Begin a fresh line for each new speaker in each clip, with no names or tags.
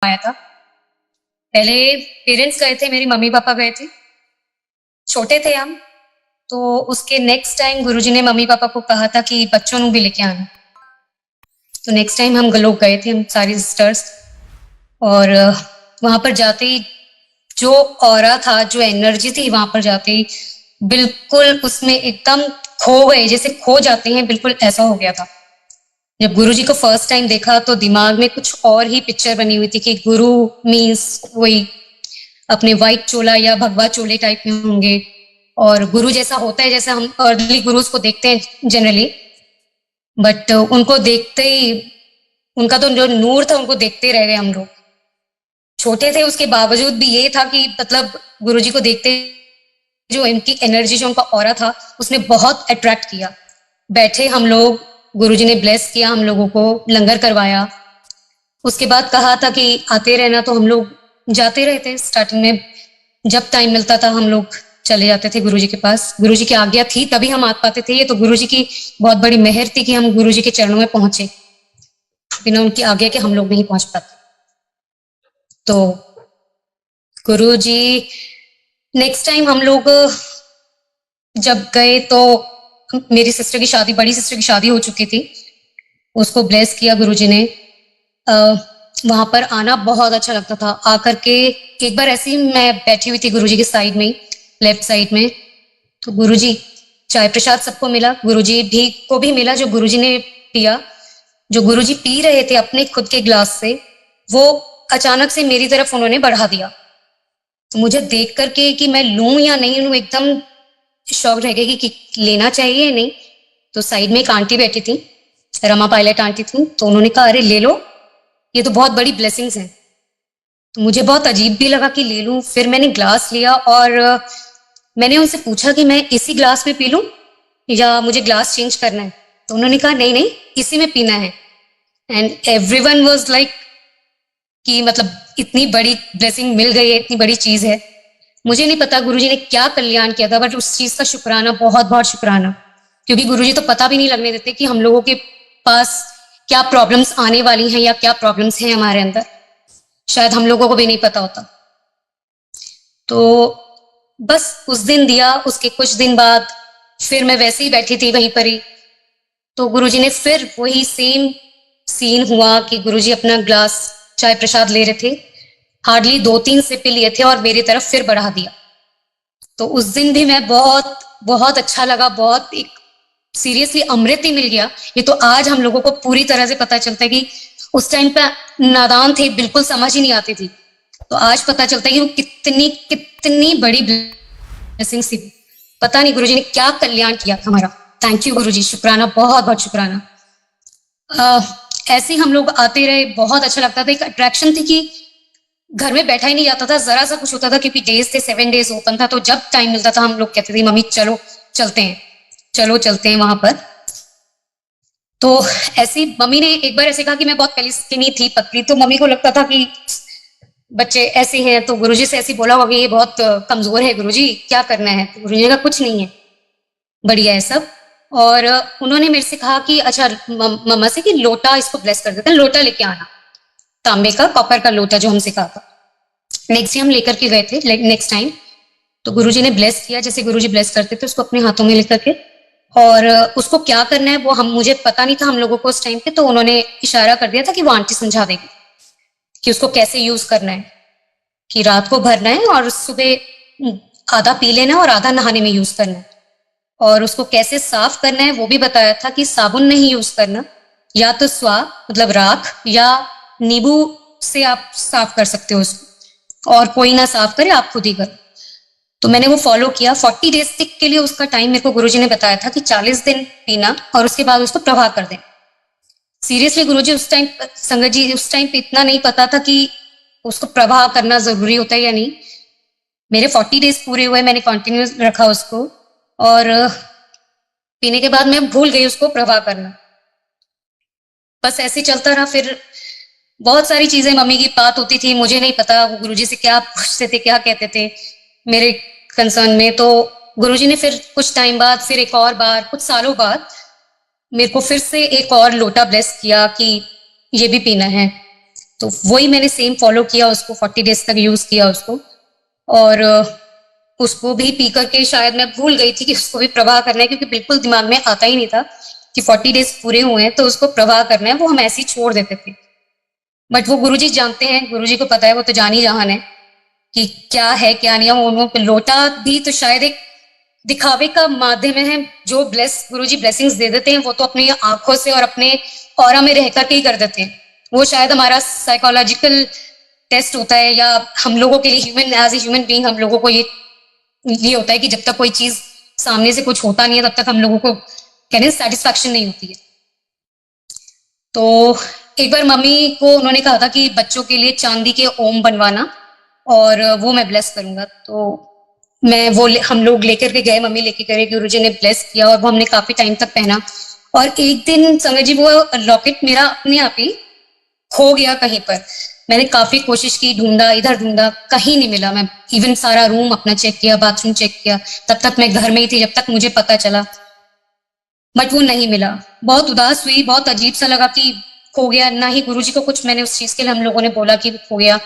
आया था। पहले पेरेंट्स गए थे, मेरी मम्मी पापा गए थे, छोटे थे हम। तो उसके नेक्स्ट टाइम गुरुजी ने मम्मी पापा को कहा था कि बच्चों को भी लेके आना। तो नेक्स्ट टाइम हम लोग गए थे, हम सारी सिस्टर्स। और वहां पर जाते ही जो ऑरा था, जो एनर्जी थी वहां पर जाते ही, बिल्कुल उसमें एकदम खो गए, जैसे खो जाते हैं, बिल्कुल ऐसा हो गया था। जब गुरुजी को फर्स्ट टाइम देखा तो दिमाग में कुछ और ही पिक्चर बनी हुई थी कि गुरु मीन्स वही अपने व्हाइट चोला या भगवा चोले टाइप में होंगे, और गुरु जैसा होता है जैसा हम अर्ली गुरुज को देखते हैं जनरली। बट उनको देखते ही, उनका तो जो नूर था उनको देखते रह गए हम लोग। छोटे थे उसके बावजूद भी ये था कि मतलब गुरुजी को देखते जो इनकी एनर्जी, जो उनका ऑरा था, उसने बहुत अट्रैक्ट किया। बैठे हम लोग, गुरुजी ने ब्लेस किया हम लोगों को, लंगर करवाया। उसके बाद कहा था कि आते रहना, तो हम लोग जाते रहते। स्टार्टिंग में जब टाइम मिलता था हम लोग चले जाते थे गुरुजी के पास। गुरुजी की आज्ञा थी तभी हम आ पाते थे, ये तो गुरुजी की बहुत बड़ी मेहर थी कि हम गुरुजी के चरणों में पहुंचे। बिना उनकी आज्ञा के हम लोग नहीं पहुंच पाते। तो गुरुजी नेक्स्ट टाइम हम लोग जब गए तो मेरी सिस्टर की शादी, बड़ी सिस्टर की शादी हो चुकी थी, उसको ब्लेस किया गुरुजी ने। वहां पर आना बहुत अच्छा लगता था। आकर के एक बार ऐसे ही मैं बैठी हुई थी गुरुजी की साइड में, लेफ्ट साइड में, तो गुरुजी, चाय प्रसाद सबको मिला, गुरुजी भी को भी मिला, जो गुरुजी ने पिया। जो गुरुजी पी रहे थे अपने खुद के ग्लास से, वो अचानक से मेरी तरफ उन्होंने बढ़ा दिया। तो मुझे देख करके कि मैं लूं या नहीं लूं, एकदम शौक रह गई कि लेना चाहिए या नहीं। तो साइड में एक आंटी बैठी थी, रमा पायलट आंटी थी, तो उन्होंने कहा अरे ले लो, ये तो बहुत बड़ी ब्लेसिंग्स हैं। तो मुझे बहुत अजीब भी लगा कि ले लूं। फिर मैंने ग्लास लिया और मैंने उनसे पूछा कि मैं इसी ग्लास में पी लूं या मुझे ग्लास चेंज करना है। तो उन्होंने कहा नहीं नहीं, इसी में पीना है। एंड एवरीवन वाज लाइक कि मतलब इतनी बड़ी ब्लेसिंग मिल गई है, इतनी बड़ी चीज है। मुझे नहीं पता गुरुजी ने क्या कल्याण किया था, बट उस चीज का शुक्राना, बहुत बहुत शुक्राना। क्योंकि गुरुजी तो पता भी नहीं लगने देते कि हम लोगों के पास क्या प्रॉब्लम्स आने वाली हैं या क्या प्रॉब्लम्स हैं हमारे अंदर, शायद हम लोगों को भी नहीं पता होता। तो बस उस दिन दिया, उसके कुछ दिन बाद फिर मैं वैसे ही बैठी थी वहीं पर ही। तो गुरुजी ने फिर वही सेम सीन हुआ कि गुरुजी अपना ग्लास चाय प्रसाद ले रहे थे, हार्डली 2-3 सिप लिए थे और मेरी तरफ फिर बढ़ा दिया। तो उस दिन भी मैं बहुत बहुत अच्छा लगा, बहुत एक सीरियसली अमृत ही मिल गया। ये तो आज हम लोगों को पूरी तरह से पता चलता है कि उस टाइम पे नादान थे, बिल्कुल समझ ही नहीं आती थी। तो आज पता चलता है कि वो कितनी कितनी बड़ी ब्लेसिंग थी। पता नहीं गुरुजी ने क्या कल्याण किया था हमारा। थैंक यू गुरुजी, शुक्राना, बहुत बहुत शुक्राना। ऐसे ही हम लोग आते रहे, बहुत अच्छा लगता था। एक अट्रैक्शन थी कि घर में बैठा ही नहीं जाता था, जरा सा कुछ होता था, क्योंकि डेज थे, 7 डेज ओपन था। तो जब टाइम मिलता था हम लोग कहते थे मम्मी चलो चलते हैं, चलो चलते हैं वहां पर। तो ऐसी मम्मी ने एक बार ऐसे कहा कि मैं बहुत पहले स्किनी थी, पतली, तो मम्मी को लगता था कि बच्चे ऐसे हैं। तो गुरुजी से ऐसी बोला होगा कि ये बहुत कमजोर है, गुरुजी क्या करना है। तो गुरुजी ने कहा कुछ नहीं है, बढ़िया है सब। और उन्होंने मेरे से कहा कि अच्छा मम्मा से कि लोटा इसको ब्लेस कर देते हैं, लोटा लेके आना, तांबे का, कॉपर का लोटा जो हमसे कहा था। नेक्स्ट डे हम लेकर के गए थे, नेक्स्ट टाइम। तो गुरुजी ने ब्लेस किया, जैसे गुरुजी ब्लेस करते थे उसको अपने हाथों में लेकर के। और उसको क्या करना है वो हम, मुझे पता नहीं था हम लोगों को उस टाइम पे। तो उन्होंने इशारा कर दिया था कि वो आंटी समझा देगी कि उसको कैसे यूज करना है, कि रात को भरना है और सुबह आधा पी लेना है और आधा नहाने में यूज करना है। और उसको कैसे साफ करना है वो भी बताया था कि साबुन नहीं यूज करना, या तो स्वा मतलब राख या नींबू से आप साफ कर सकते हो उसको, और कोई ना साफ करे, आप खुद ही करो। तो मैंने वो फॉलो किया 40 डेज तक के लिए। उसका टाइम मेरे को गुरुजी ने बताया था कि 40 दिन पीना और उसके बाद उसको प्रवाह कर दें। सीरियसली गुरुजी उस टाइम, संगत जी, उस टाइम पे इतना नहीं पता था कि उसको प्रवाह करना जरूरी होता है या नहीं। मेरे 40 डेज पूरे हुए, मैंने कंटिन्यू रखा उसको, और पीने के बाद मैं भूल गई उसको प्रवाह करना। बस ऐसे चलता रहा। फिर बहुत सारी चीजें मम्मी की बात होती थी, मुझे नहीं पता वो गुरुजी से क्या पूछते थे, क्या कहते थे मेरे कंसर्न में। तो गुरुजी ने फिर कुछ टाइम बाद, फिर एक और बार, कुछ सालों बाद मेरे को फिर से एक और लोटा ब्लेस किया कि ये भी पीना है। तो वही मैंने सेम फॉलो किया, उसको 40 डेज तक यूज किया उसको। और उसको भी पी करके शायद मैं भूल गई थी कि उसको भी प्रवाह करना है, क्योंकि बिल्कुल दिमाग में आता ही नहीं था कि 40 डेज पूरे हुए हैं तो उसको प्रवाह करना है, वो हम ऐसे ही छोड़ देते थे। बट वो गुरुजी जानते हैं, गुरुजी को पता है, वो तो जान ही जहान है कि क्या है क्या नहीं है। वो लोटा भी तो शायद एक दिखावे का माध्यम है। जो गुरुजी ब्लेसिंग्स दे देते हैं वो तो अपनी आंखों से और अपने ऑरा में रह करके ही कर देते हैं। वो शायद हमारा साइकोलॉजिकल टेस्ट होता है, या हम लोगों के लिए human, as a human being हम लोगों को ये होता है कि जब तक कोई चीज सामने से कुछ होता नहीं है तब तक हम लोगों को कहने सेटिस्फैक्शन नहीं होती है। तो एक बार मम्मी को उन्होंने कहा था कि बच्चों के लिए चांदी के ओम बनवाना और वो मैं ब्लेस करूंगा। तो मैं वो हम लोग लेकर के गए, मम्मी लेके गए, गुरुजी ने ब्लेस किया और वो हमने काफी टाइम तक पहना। और एक दिन संगत जी वो लॉकेट मेरा अपने आप ही खो गया कहीं पर। मैंने काफी कोशिश की, ढूंढा, इधर ढूंढा, कहीं नहीं मिला। मैं इवन सारा रूम अपना चेक किया, बाथरूम चेक किया, तब तक मैं घर में ही थी जब तक मुझे पता चला, बट वो नहीं मिला। बहुत उदास हुई, बहुत अजीब सा लगा कि खो गया। ना ही गुरुजी को कुछ मैंने उस चीज के लिए हम लोगों ने बोला कि खो गया।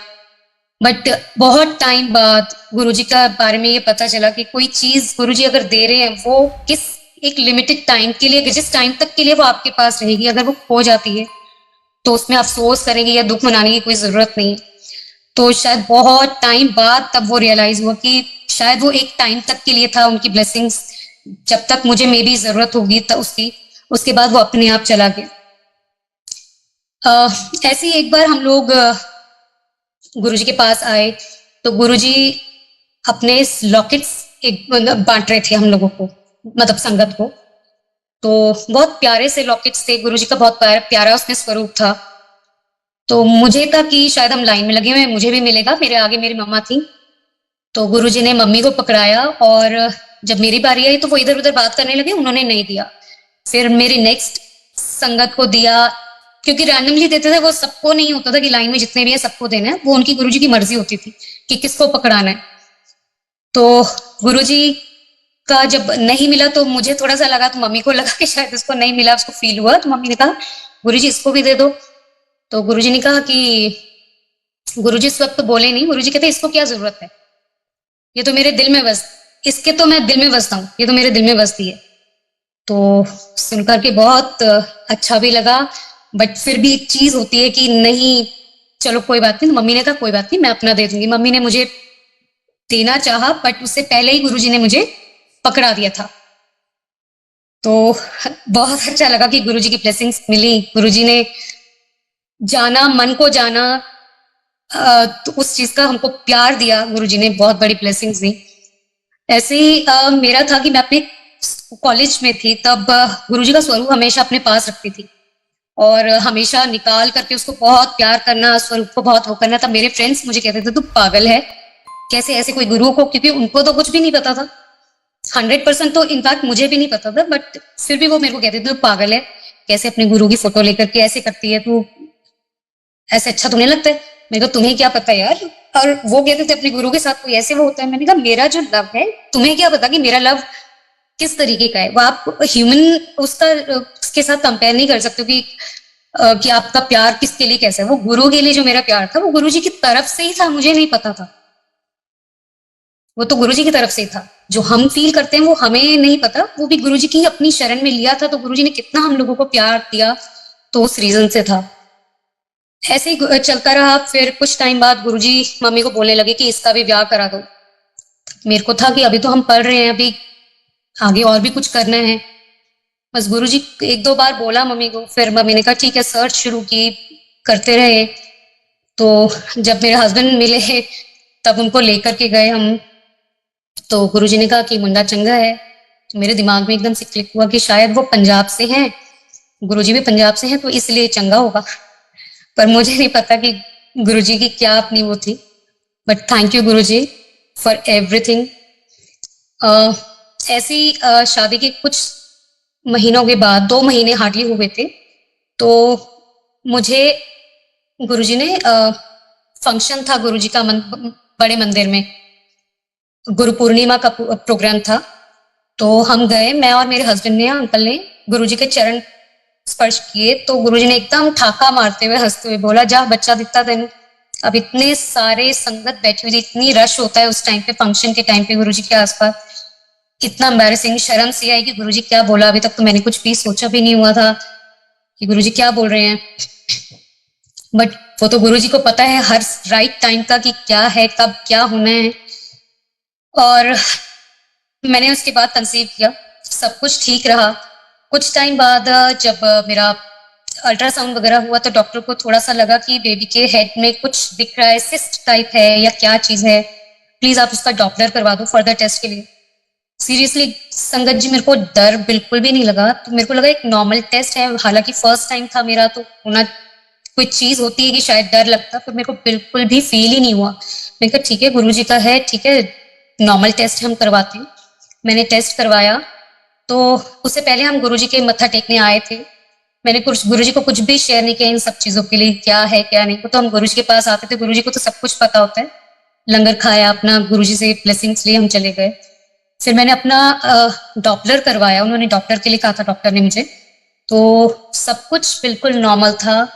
बट बहुत टाइम बाद गुरुजी का बारे में ये पता चला कि कोई चीज गुरुजी अगर दे रहे हैं वो किस एक लिमिटेड टाइम के लिए, जिस टाइम तक के लिए वो आपके पास रहेगी, अगर वो खो जाती है तो उसमें अफसोस करेंगे या दुख मनाने की कोई जरूरत नहीं। तो शायद बहुत टाइम बाद तब वो रियलाइज हुआ कि शायद वो एक टाइम तक के लिए था, उनकी ब्लेसिंग्स जब तक मुझे मे बी जरूरत होगी तब उसकी, उसके बाद वो अपने आप चला गया। ऐसे ही एक बार हम लोग गुरुजी के पास आए तो गुरुजी अपने लॉकेट्स एक बांट रहे थे हम लोगों को, मतलब संगत को। तो बहुत प्यारे से लॉकेट्स थे, गुरुजी का बहुत प्यारा उसमें स्वरूप था। तो मुझे था कि शायद हम लाइन में लगे हुए, मुझे भी मिलेगा। मेरे आगे मेरी मम्मा थी, तो गुरुजी ने मम्मी को पकड़ाया और जब मेरी बारी आई तो वो इधर उधर बात करने लगे, उन्होंने नहीं दिया। फिर मेरी नेक्स्ट संगत को दिया, क्योंकि रैंडमली देते थे, वो सबको नहीं होता था कि लाइन में जितने भी है सबको देना है। वो उनकी गुरुजी की मर्जी होती थी कि किसको पकड़ाना है। तो गुरुजी का जब नहीं मिला तो मुझे थोड़ा सा लगा, तो मम्मी को लगा कि शायद उसको नहीं मिला, उसको फील हुआ। तो मम्मी ने कहा गुरुजी इसको भी दे दो। तो गुरुजी ने कहा कि गुरुजी इस वक्त तो बोले नहीं, गुरुजी कहते इसको क्या जरूरत है, ये तो मेरे दिल में बस, इसके तो मैं दिल में बसता हूँ, ये तो मेरे दिल में बसती है। तो सुनकर के बहुत अच्छा भी लगा। बट फिर भी एक चीज होती है कि नहीं, चलो कोई बात नहीं। तो मम्मी ने कहा कोई बात नहीं, मैं अपना दे दूंगी। मम्मी ने मुझे देना चाहा बट उससे पहले ही गुरुजी ने मुझे पकड़ा दिया था। तो बहुत अच्छा लगा कि गुरुजी की ब्लेसिंग्स मिली, गुरुजी ने जाना, मन को जाना, तो उस चीज का हमको प्यार दिया, गुरुजी ने बहुत बड़ी ब्लेसिंग्स दी। ऐसे ही मेरा था कि मैं अपने कॉलेज में थी तब गुरुजी का स्वरूप हमेशा अपने पास रखती थी और हमेशा निकाल करके उसको बहुत प्यार करना, स्वरूप को बहुत वो करना। तब मेरे फ्रेंड्स मुझे कहते थे तू पागल है, कैसे ऐसे कोई गुरु को, क्योंकि उनको तो कुछ भी नहीं पता था, 100% तो इनफैक्ट मुझे भी नहीं पता था। बट फिर भी वो मेरे को कहते थे तू पागल है, कैसे अपने गुरु की फोटो लेकर के ऐसे करती है तू, ऐसे अच्छा तुम्हें लगता है। मैंने कहा तुम्हें क्या पता यार। और वो कहते थे अपने गुरु के साथ कोई ऐसे वो होता है। मैंने कहा मेरा जो लव है, तुम्हें क्या पता कि मेरा लव किस तरीके का है। वो आप ह्यूमन उसका उसके साथ कंपेयर नहीं कर सकते कि आपका प्यार किसके लिए कैसा है। वो गुरु के लिए जो मेरा प्यार था वो गुरु जी की तरफ से ही था, मुझे नहीं पता था। वो तो गुरु जी की तरफ से ही था। जो हम फील करते हैं वो हमें नहीं पता, वो भी गुरु जी की अपनी शरण में लिया था। तो गुरु जी ने कितना हम लोगों को प्यार दिया, तो उस रीजन से था। ऐसे ही चलता रहा। फिर कुछ टाइम बाद गुरुजी मम्मी को बोलने लगे कि इसका भी ब्याह करा दो। मेरे को था कि अभी तो हम पढ़ रहे हैं, अभी आगे और भी कुछ करना है। बस गुरुजी एक दो बार बोला मम्मी को, फिर मम्मी ने कहा ठीक है, सर्च शुरू की, करते रहे। तो जब मेरे हस्बैंड मिले तब उनको लेकर के गए हम। तो गुरुजी ने कहा कि मुंडा चंगा है। तो मेरे दिमाग में एकदम से क्लिक हुआ कि शायद वो पंजाब से हैं, गुरुजी भी पंजाब से हैं, तो इसलिए चंगा होगा। पर मुझे नहीं पता कि गुरुजी की क्या अपनी वो थी। But thank you Guruji for everything. ऐसी शादी के कुछ महीनों के बाद, 2 महीने हार्डली हुए थे, तो मुझे गुरुजी ने फंक्शन था गुरुजी का बड़े मंदिर में, गुरु पूर्णिमा का प्रोग्राम था। तो हम गए, मैं और मेरे हस्बैंड ने, अंकल ने गुरुजी के चरण स्पर्श किए तो गुरुजी ने एकदम ठाका मारते हुए हंसते हुए बोला, जा बच्चा दिखता तेन। अब इतने सारे संगत बैठी हुई थी, इतनी रश होता है उस टाइम पे, फंक्शन के टाइम पे गुरुजी के आसपास। इतना एम्बैरेसिंग, शर्म सी आई कि गुरुजी क्या बोला, अभी तक तो मैंने कुछ भी सोचा भी नहीं हुआ था कि गुरुजी क्या बोल रहे हैं। बट वो तो गुरुजी को पता है हर राइट टाइम का कि क्या है, कब क्या होना है। और मैंने उसके बाद कंसीव किया, सब कुछ ठीक रहा। कुछ टाइम बाद जब मेरा अल्ट्रासाउंड वगैरह हुआ तो डॉक्टर को थोड़ा सा लगा कि बेबी के हेड में कुछ दिख रहा है, सिस्ट टाइप है या क्या चीज है, प्लीज आप उसका डॉपलर करवा दो फर्दर टेस्ट के लिए। सीरियसली संगत जी, मेरे को डर बिल्कुल भी नहीं लगा, तो मेरे को लगा एक नॉर्मल टेस्ट है, हालांकि फर्स्ट टाइम था मेरा, तो होना कोई चीज होती है कि शायद डर लगता, पर मेरे को बिल्कुल भी फील ही नहीं हुआ। मैंने कहा ठीक है गुरुजी का है, ठीक है नॉर्मल टेस्ट हम करवाते हैं। मैंने टेस्ट करवाया तो उससे पहले हम गुरुजी के मत्था टेकने आए थे। मैंने कुछ गुरुजी को कुछ भी शेयर नहीं किया इन सब चीजों के लिए, क्या है क्या नहीं, तो हम गुरुजी के पास आते थे, गुरुजी को तो सब कुछ पता होता है। लंगर खाया अपना, गुरुजी से ब्लेसिंग्स लिए हम चले गए। फिर मैंने अपना डॉपलर करवाया, उन्होंने डॉक्टर के लिए कहा था डॉक्टर ने मुझे, तो सब कुछ बिल्कुल नॉर्मल था।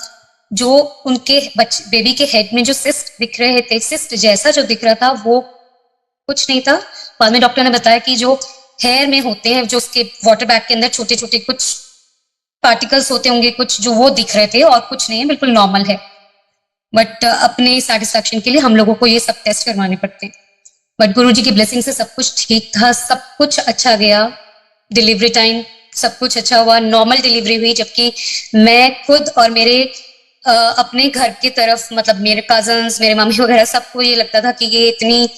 जो उनके बेबी के हेड में जो सिस्ट दिख रहे थे, सिस्ट जैसा जो दिख रहा था वो कुछ नहीं था। बाद में डॉक्टर ने बताया कि जो हेयर में होते हैं, जो उसके वाटर बैग के अंदर छोटे छोटे कुछ पार्टिकल्स होते होंगे कुछ, जो वो दिख रहे थे, और कुछ नहीं है, बिल्कुल नॉर्मल है। बट अपने सेटिस्फैक्शन के लिए हम लोगों को ये सब टेस्ट करवाने पड़ते हैं। बट गुरुजी की ब्लेसिंग से सब कुछ ठीक था, सब कुछ अच्छा गया। डिलीवरी टाइम सब कुछ अच्छा हुआ, नॉर्मल डिलीवरी हुई, जबकि मैं खुद और मेरे अपने घर की तरफ, मतलब मेरे कजन्स, मेरे मम्मी वगैरह, सबको ये लगता था कि ये इतनी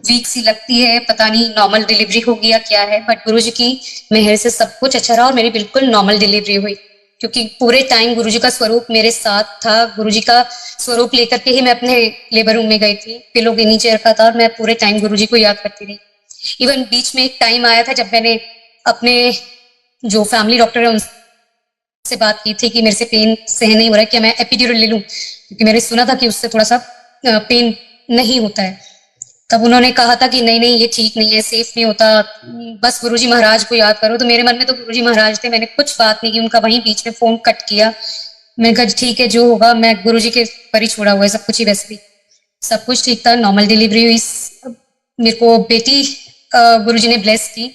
वीक सी लगती है, पता नहीं नॉर्मल डिलीवरी होगी या क्या है। बट गुरुजी की मेहर से सब कुछ अच्छा रहा और मेरी बिल्कुल नॉर्मल डिलीवरी हुई, क्योंकि पूरे टाइम गुरुजी का स्वरूप मेरे साथ था। गुरुजी का स्वरूप लेकर के ही मैं अपने लेबर रूम में गई थी, पिलो के नीचे रखा था और मैं पूरे टाइम गुरुजी को याद करती रही। इवन बीच में एक टाइम आया था जब मैंने अपने जो फैमिली डॉक्टर है उनसे बात की थी कि मेरे से पेन सहन नहीं हो रहा है, क्या मैं एपिड्यूरल ले लूं, क्योंकि मैंने सुना था कि उससे थोड़ा सा पेन नहीं होता है। तब उन्होंने कहा था कि नहीं नहीं ये ठीक नहीं है, सेफ नहीं होता, बस गुरुजी महाराज को याद करो। तो मेरे मन में तो गुरुजी महाराज थे, मैंने कुछ बात नहीं की, उनका वहीं बीच में फोन कट किया। मैंने कहा ठीक है जो होगा, मैं गुरुजी के पर ही छोड़ा हुआ है सब कुछ, ही वैसे भी सब कुछ ठीक था। नॉर्मल डिलीवरी हुई, मेरे को बेटी गुरुजी ने ब्लेस की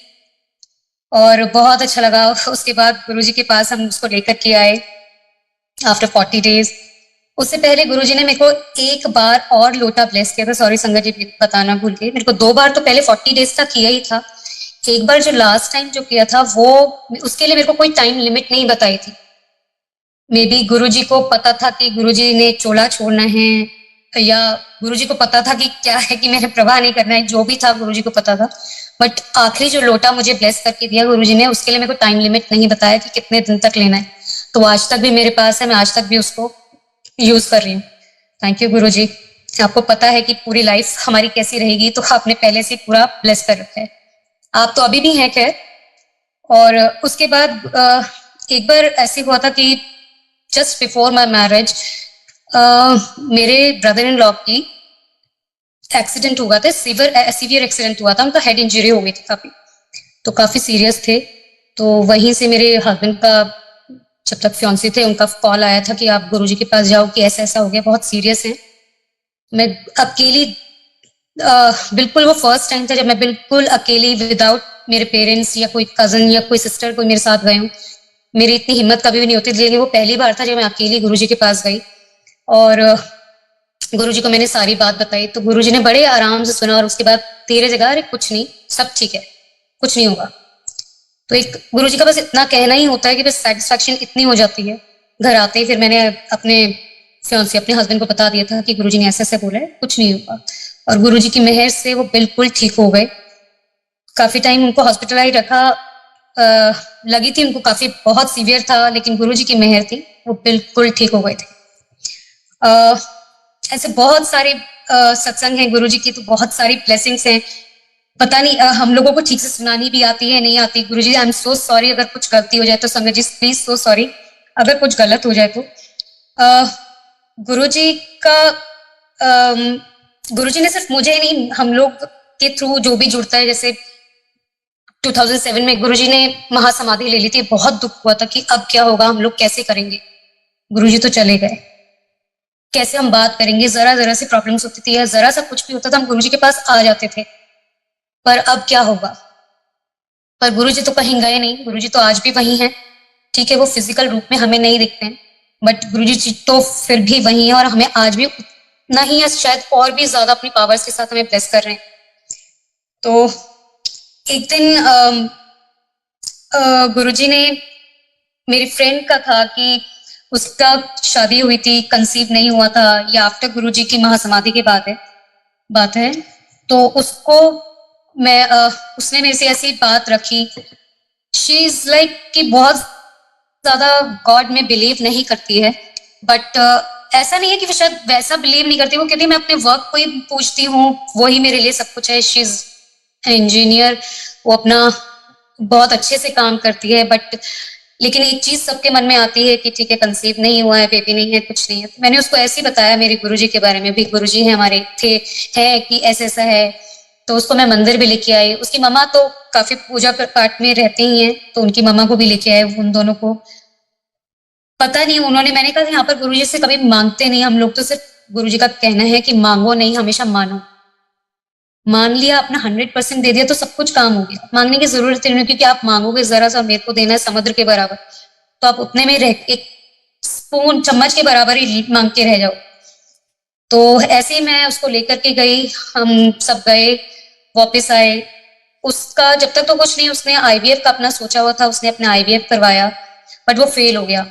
और बहुत अच्छा लगा। उसके बाद गुरुजी के पास हम उसको लेकर के आए आफ्टर 40 days। उससे पहले गुरुजी ने मेरे को एक बार और लोटा ब्लेस किया था, सॉरी संगत जी बताना भूल गई, मेरे को 2 बार तो पहले 40 days का किया ही था। एक बार जो लास्ट टाइम जो किया था वो, उसके लिए मेरे को कोई टाइम लिमिट नहीं बताई थी। मे बी गुरुजी को पता था कि गुरुजी ने चोला छोड़ना है, या गुरुजी को पता था कि क्या है कि मैंने प्रवाह नहीं करना है, जो भी था गुरुजी को पता था। बट आखिरी जो लोटा मुझे ब्लेस करके दिया गुरुजी ने, उसके लिए मेरे को टाइम लिमिट नहीं बताया कि कितने दिन तक लेना है। तो आज तक भी मेरे पास है, मैं आज तक भी उसको यूज कर रही हूँ। थैंक यू गुरुजी। आपको पता है कि पूरी लाइफ हमारी कैसी रहेगी, तो आपने पहले से पूरा ब्लेस कर रखा है। आप तो अभी भी हैं खैर। और उसके बाद एक बार ऐसे हुआ था कि जस्ट बिफोर माई मैरिज मेरे ब्रदर इन लॉ की एक्सीडेंट हुआ था, सीवियर एक्सीडेंट हुआ था, उनका हेड इंजरी हो गई थी काफी, तो काफी सीरियस थे। तो वहीं से मेरे हस्बैंड का, जब तक फियांसी थे, उनका कॉल आया था कि आप गुरुजी के पास जाओ कि ऐसा ऐसा हो गया, बहुत सीरियस है। मैं अकेली, बिल्कुल वो फर्स्ट टाइम था जब मैं बिल्कुल अकेली, विदाउट मेरे पेरेंट्स या कोई कजन या कोई सिस्टर कोई मेरे साथ गए हूँ। मेरी इतनी हिम्मत कभी भी नहीं होती, लेकिन वो पहली बार था जब मैं अकेली गुरुजी के पास गई और गुरुजी को मैंने सारी बात बताई। तो गुरुजी ने बड़े आराम से सुना और उसके बाद धीरे से कहा, अरे कुछ नहीं, सब ठीक है, कुछ नहीं होगा। तो एक गुरुजी का बस इतना कहना ही होता है कि बस सेटिस्फैक्शन इतनी हो जाती है। घर आते ही फिर मैंने अपने फियांसे, अपने हस्बैंड को बता दिया था कि गुरुजी ने ऐसे ऐसे बोला है, कुछ नहीं होगा। और गुरुजी की मेहर से वो बिल्कुल ठीक हो गए। काफी टाइम उनको हॉस्पिटलाइज रखा, लगी थी उनको काफी, बहुत सीवियर था, लेकिन गुरुजी की मेहर थी, वो बिल्कुल ठीक हो गए थे। ऐसे बहुत सारे सत्संग हैं गुरुजी की, तो बहुत सारी ब्लेसिंग्स हैं। पता नहीं हम लोगों को ठीक से सुनानी भी आती है नहीं आती। गुरुजी आई एम सो सॉरी अगर कुछ गलती हो जाए तो, संगत जी प्लीज सो सॉरी अगर कुछ गलत हो जाए तो। गुरुजी का गुरुजी ने सिर्फ मुझे नहीं, हम लोग के थ्रू जो भी जुड़ता है, जैसे 2007 में गुरुजी ने महासमाधि ले ली थी। बहुत दुख हुआ था कि अब क्या होगा, हम लोग कैसे करेंगे। गुरुजी तो चले गए, कैसे हम बात करेंगे। जरा जरा सी प्रॉब्लम्स होती थी या जरा सा कुछ भी होता था हम गुरुजी के पास आ जाते थे, पर अब क्या होगा। पर गुरुजी तो कहीं गए नहीं, गुरुजी तो आज भी वही हैं। ठीक है, वो फिजिकल रूप में हमें नहीं दिखते हैं, बट गुरुजी जी तो फिर भी वही है और हमें आज भी उतना ही या शायद और भी ज्यादा अपनी पावर्स के साथ हमें ब्लेस कर रहे हैं। तो एक दिन गुरुजी ने, मेरी फ्रेंड का था कि उसका शादी हुई थी, कंसीव नहीं हुआ था, या आफ्टर गुरुजी की महासमाधि के बाद है बात है। तो उसको उसने मेरे से ऐसी बात रखी, शी इज लाइक कि बहुत ज्यादा गॉड में बिलीव नहीं करती है, बट ऐसा नहीं है कि वो शायद वैसा बिलीव नहीं करती। वो कहती मैं अपने वर्क को ही पूछती हूँ, वो ही मेरे लिए सब कुछ है। शी इज इंजीनियर, वो अपना बहुत अच्छे से काम करती है, बट लेकिन एक चीज सबके मन में आती है कि ठीक है कंसीव नहीं हुआ है, बेबी नहीं है, कुछ नहीं है। तो मैंने उसको ऐसे ही बताया मेरे गुरुजी के बारे में भी, गुरुजी है हमारे थे, है कि ऐसा ऐसा है। तो उसको मैं मंदिर भी लेके आई, उसकी मम्मा तो काफी पूजा पाठ में रहते ही हैं, तो उनकी मम्मा को भी लेके आए, उन दोनों को। पता नहीं उन्होंने, मैंने कहा यहाँ पर गुरुजी से कभी मांगते नहीं हम लोग, तो सिर्फ गुरुजी का कहना है कि मांगो नहीं, हमेशा मानो। मान लिया अपना 100% दे दिया तो सब कुछ काम हो गया, मांगने की जरूरत नहीं, क्योंकि आप मांगोगे जरा सा, मेरे को देना है समुद्र के बराबर, तो आप उतने में रह, एक स्पून चम्मच के बराबर ही मांग के रह जाओ। तो ऐसे ही मैं उसको लेकर के गई, हम सब गए, वापस आए। उसका जब तक तो कुछ नहीं, उसने आईवीएफ का अपना सोचा हुआ था, उसने अपना आईवीएफ करवाया, बट वो फेल हो गया,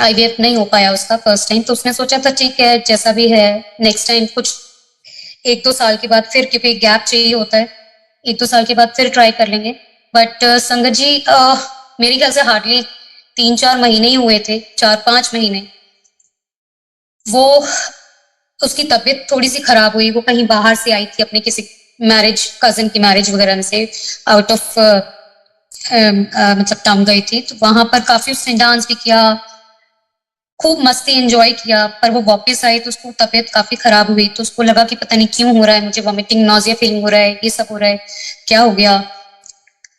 आईवीएफ नहीं हो पाया उसका फर्स्ट टाइम। तो उसने सोचा था ठीक है जैसा भी है, नेक्स्ट टाइम कुछ 1-2 साल के बाद फिर, क्योंकि गैप चाहिए होता है, 1-2 साल के बाद फिर ट्राई कर लेंगे। बट संगत जी मेरे ख्याल से हार्डली 3-4 महीने ही हुए थे, 4-5 महीने, वो उसकी तबीयत थोड़ी सी खराब हुई। वो कहीं बाहर से आई थी अपने किसी मैरिज, कजन की मैरिज वगैरह में से, आउट ऑफ मतलब टाउन गई थी। तो वहां पर काफी उसने डांस भी किया, खूब मस्ती एंजॉय किया, पर वो वापस आई तो उसको तबीयत काफी खराब हुई। तो उसको लगा कि पता नहीं क्यों हो रहा है, मुझे वॉमिटिंग नॉजिया फीलिंग हो रहा है, ये सब हो रहा है, क्या हो गया।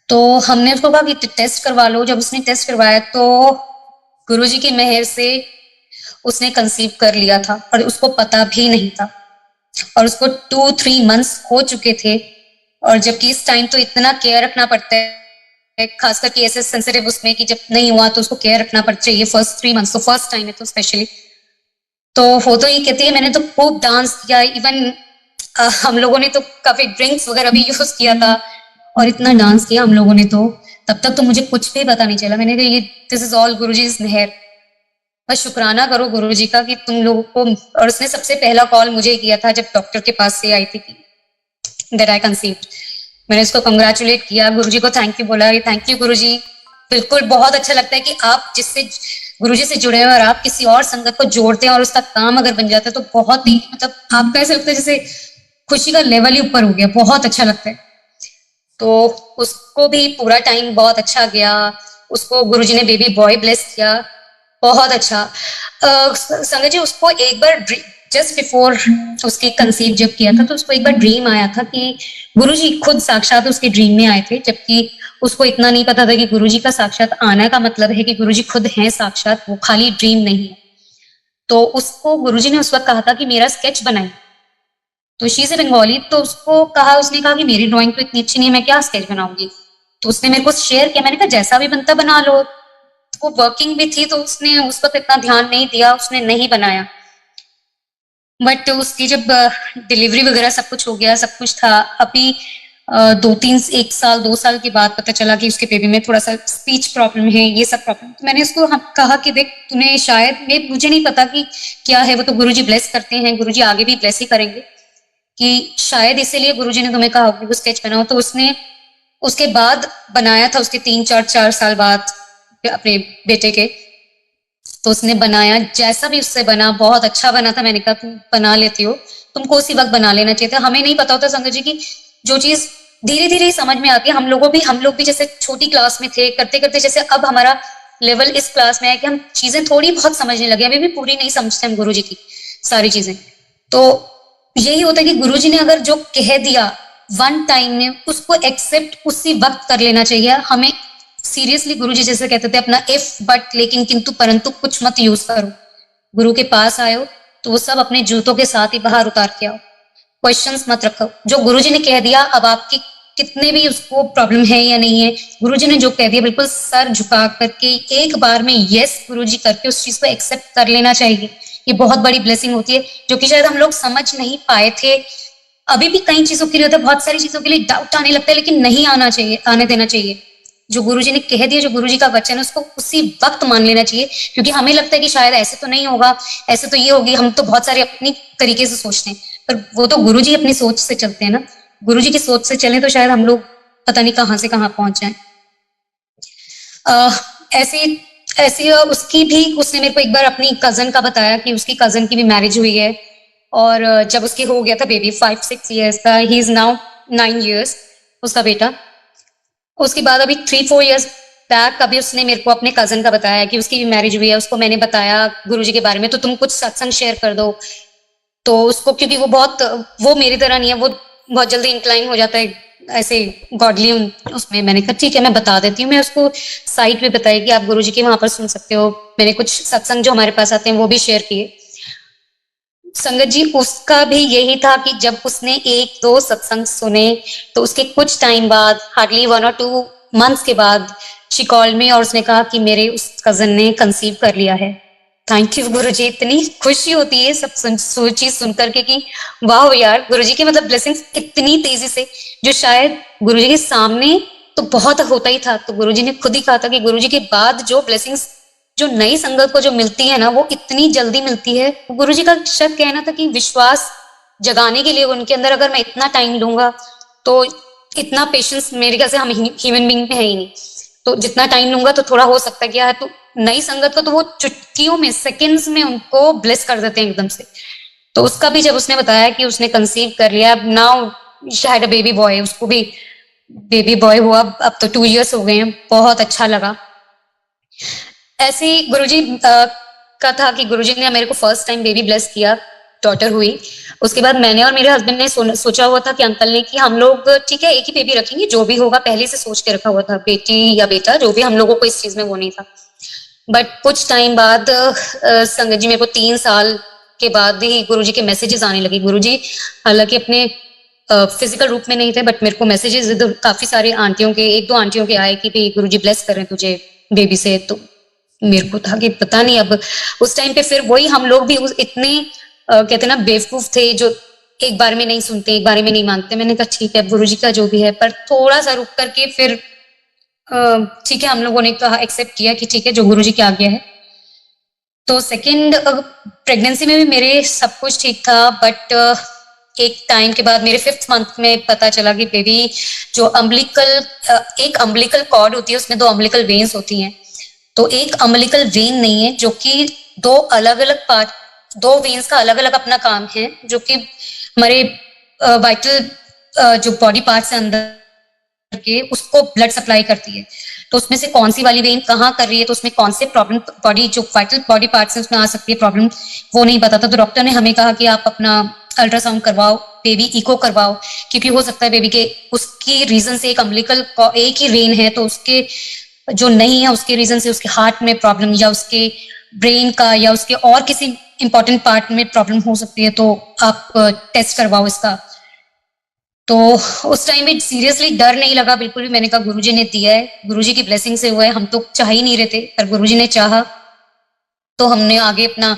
तो हमने उसको कहा कि टेस्ट करवा लो। जब उसने टेस्ट करवाया तो गुरुजी की मेहर से उसने कंसीव कर लिया था, और उसको पता भी नहीं था, और उसको 2-3 मंथ्स हो चुके थे। और जबकि इस टाइम तो इतना केयर रखना पड़ता है, खास करके ऐसे सेंसिटिव उसमें, कि जब नहीं हुआ तो उसको केयर रखना पड़ चाहिए फर्स्ट 3 मंथ्स, तो फर्स्ट टाइम है तो स्पेशली। तो वो तो ये कहती है मैंने तो खूब डांस किया, इवन हम लोगों ने तो काफी ड्रिंक्स वगैरह भी यूज किया था, और इतना डांस किया हम लोगों ने तो, तब तक तो मुझे कुछ भी पता नहीं चला। मैंने कहा ये दिस इज ऑल गुरुजी's मेहर, बस शुक्राना करो गुरुजी का कि तुम लोगों को। और उसने सबसे पहला कॉल मुझे किया था जब डॉक्टर के पास से आई थी, दैट आई कंसीव्ड। मैंने उसको कंग्रेचुलेट किया, गुरुजी को थैंक यू बोला, थैंक यू गुरुजी। बिल्कुल, बहुत अच्छा लगता है कि आप जिससे गुरुजी से जुड़े हैं और आप किसी और संगत को जोड़ते हैं और उसका काम अगर बन जाता है, तो बहुत ही मतलब आपका ऐसा लगता है जैसे खुशी का लेवल ही ऊपर हो गया, बहुत अच्छा लगता है। तो उसको भी पूरा टाइम बहुत अच्छा गया, उसको गुरुजी ने बेबी बॉय ब्लेस किया, बहुत अच्छा। संगत जी उसको एक बार जस्ट बिफोर उसके कंसीव जब किया था, तो उसको एक बार ड्रीम आया था कि गुरुजी खुद साक्षात उसके ड्रीम में आए थे, जबकि उसको इतना नहीं पता था कि गुरुजी का साक्षात आना का मतलब है कि गुरुजी खुद हैं साक्षात, वो खाली ड्रीम नहीं है। तो उसको गुरुजी ने उस वक्त कहा था कि मेरा स्केच बनाए। तो शी से बंगाली, तो उसको कहा, उसने कहा कि मेरी ड्राइंग तो इतनी अच्छी नहीं है, मैं क्या स्केच बनाऊंगी। तो उसने मेरे को शेयर किया, मैंने कहा जैसा भी बनता बना लो। वो वर्किंग भी थी तो उसने उस वक्त इतना ध्यान नहीं दिया, उसने नहीं बनाया। बट उसकी जब डिलीवरी वगैरह सब कुछ हो गया, सब कुछ था, अभी 1-2 साल के बाद पता चला कि उसके बेबी में थोड़ा सा स्पीच प्रॉब्लम है, ये सब प्रॉब्लम। तो मैंने उसको कहा कि देख तूने शायद, मुझे नहीं पता कि क्या है, वो तो गुरुजी ब्लेस करते हैं, गुरुजी आगे भी ब्लेस ही करेंगे, कि शायद इसीलिए गुरुजी ने तुम्हें कहा कि वो स्केच बनाओ। तो उसने उसके बाद बनाया था, उसके 3-4 साल बाद अपने बेटे के। तो उसने बनाया, जैसा भी उससे बना बहुत अच्छा बना था। मैंने कहा तुम बना लेती हो, तुमको उसी वक्त बना लेना चाहिए था। हमें नहीं पता होता संगत जी की जो चीज धीरे धीरे ही समझ में आती है। हम लोग भी जैसे छोटी क्लास में थे, करते करते जैसे अब हमारा लेवल इस क्लास में है कि हम चीजें थोड़ी बहुत समझने लगे, अभी भी पूरी नहीं समझते हम गुरु जी की सारी चीजें। तो यही होता है कि गुरु जी ने अगर जो कह दिया वन टाइम में उसको एक्सेप्ट उसी वक्त कर लेना चाहिए हमें। सीरियसली गुरुजी जैसे कहते थे अपना इफ बट लेकिन किंतु परंतु कुछ मत यूज करो। गुरु के पास आयो तो वो सब अपने जूतों के साथ ही बाहर उतार के आओ। क्वेश्चंस मत रखो। जो गुरुजी ने कह दिया, अब आपकी कितने भी उसको प्रॉब्लम है या नहीं है, गुरुजी ने जो कह दिया बिल्कुल सर झुका करके एक बार में यस गुरुजी करके उस चीज को एक्सेप्ट कर लेना चाहिए। ये बहुत बड़ी ब्लेसिंग होती है जो कि शायद हम लोग समझ नहीं पाए थे। अभी भी कई चीजों के लिए होता है, बहुत सारी चीजों के लिए डाउट आने लगता है, लेकिन नहीं आना चाहिए, आने देना चाहिए। जो गुरुजी ने कह दिया, जो गुरुजी का वचन है, उसको उसी वक्त मान लेना चाहिए। क्योंकि हमें लगता है कि शायद ऐसे तो नहीं होगा, ऐसे तो ये होगी, हम तो बहुत सारे अपनी तरीके से सोचते हैं, पर वो तो गुरुजी अपनी सोच से चलते हैं ना। गुरुजी की सोच से चले तो शायद हम लोग पता नहीं कहाँ से कहाँ पहुंच जाए। ऐसी ऐसी उसकी भी, उसने मेरे को एक बार अपनी कजन का बताया कि उसकी कजन की भी मैरिज हुई है, और जब उसकी हो गया था बेबी 5-6 years का, ही इज नाउ 9 years उसका बेटा। उसके बाद अभी 3-4 years बैक अभी उसने मेरे को अपने कजन का बताया कि उसकी भी मैरिज हुई है। उसको मैंने बताया गुरुजी के बारे में, तो तुम कुछ सत्संग शेयर कर दो। तो उसको, क्योंकि वो मेरी तरह नहीं है, वो बहुत जल्दी इंक्लाइन हो जाता है ऐसे गॉडली उसमें। मैंने कहा ठीक है मैं बता देती हूँ। मैं उसको साइट पे बताई कि आप गुरुजी के वहां पर सुन सकते हो। मैंने कुछ सत्संग जो हमारे पास आते हैं वो भी शेयर किए। संगत जी, उसका भी यही था कि जब उसने 1-2 सत्संग सुने तो उसके कुछ टाइम बाद, हार्डली 1 or 2 months के बाद, शी कॉल्ड मी और उसने कहा कि मेरे उस कजन ने कंसीव कर लिया है। थैंक यू गुरुजी। इतनी खुशी होती है सब चीज सुन करके कि वाह यार, गुरुजी की मतलब ब्लेसिंग्स इतनी तेजी से, जो शायद गुरुजी के सामने तो बहुत होता ही था। तो गुरुजी ने खुद ही कहा था कि गुरुजी के बाद जो ब्लेसिंग्स जो नई संगत को जो मिलती है ना, वो इतनी जल्दी मिलती है। गुरुजी का शायद कहना था कि विश्वास जगाने के लिए उनके अंदर अगर मैं इतना टाइम लूंगा तो इतना पेशेंस मेरे ख्याल से हम ह्यूमन बींग में है ही नहीं। तो जितना टाइम लूंगा तो थोड़ा हो सकता है क्या है, तो नई संगत को तो वो चुटकियों में, सेकंड्स में उनको ब्लेस कर देते हैं एकदम से। तो उसका भी जब उसने बताया कि उसने कंसीव कर लिया, नाउ शायद बेबी बॉय, उसको भी बेबी बॉय हुआ। अब तो 2 years हो गए हैं। बहुत अच्छा लगा। ऐसे ही गुरुजी का था कि गुरुजी ने मेरे को फर्स्ट टाइम बेबी ब्लेस किया, डॉटर हुई। उसके बाद मैंने और मेरे हस्बैंड ने सोचा हुआ था कि अंकल ने कि हम लोग ठीक है एक ही बेबी रखेंगे, जो भी होगा पहले से सोच के रखा हुआ था, बेटी या बेटा जो भी, हम लोगों को इस चीज में वो नहीं था। बट कुछ टाइम बाद संगत जी, मेरे को 3 साल के बाद ही गुरुजी के मैसेजेस आने लगे। गुरुजी हालांकि अपने फिजिकल रूप में नहीं थे, बट मेरे को मैसेजेस काफी सारे आंटियों के, 1-2 आंटियों के आए कि भाई गुरुजी ब्लेस करें तुझे बेबी से। तो मेरे को था कि पता नहीं, अब उस टाइम पे फिर वही हम लोग भी इतने कहते ना बेवकूफ थे जो एक बार में नहीं सुनते, एक बार में नहीं मानते। मैंने कहा ठीक है गुरुजी का जो भी है, पर थोड़ा सा रुक करके फिर ठीक है हम लोगों ने कहा, एक्सेप्ट किया कि ठीक है जो गुरुजी की आज्ञा है। तो सेकंड प्रेगनेंसी में भी मेरे सब कुछ ठीक था, बट एक टाइम के बाद मेरे 5th month में पता चला कि बेबी जो एक अम्बिलिकल कॉर्ड होती है, उसमें 2 अम्बिलिकल वेन्स होती हैं। तो एक अम्बिलिकल वेन नहीं है, जो कि 2 अलग अलग पार्ट, 2 वेन्स का अलग अलग अपना काम है, जो कि हमारे वाइटल जो बॉडी पार्ट से अंदर के उसको ब्लड सप्लाई करती है। तो उसमें से कौन सी वाली वेन कहाँ कर रही है, तो उसमें कौन से प्रॉब्लम बॉडी जो वाइटल बॉडी पार्ट्स है उसमें आ सकती है प्रॉब्लम, वो नहीं पता था। तो डॉक्टर ने हमें कहा कि आप अपना अल्ट्रासाउंड करवाओ, बेबी इको करवाओ, क्योंकि हो सकता है बेबी के उसकी रीजन से एक ही वेन है, तो उसके जो नहीं है उसके रीजन से उसके हार्ट में प्रॉब्लम, या उसके ब्रेन का, या उसके और किसी इंपॉर्टेंट पार्ट में प्रॉब्लम हो सकती है, तो आप टेस्ट करवाओ इसका। तो उस टाइम में सीरियसली डर नहीं लगा बिल्कुल भी। मैंने कहा गुरुजी ने दिया है, गुरुजी की ब्लेसिंग से हुआ है, हम तो चाह ही नहीं रहे थे, पर गुरुजी ने चाहा तो हमने आगे अपना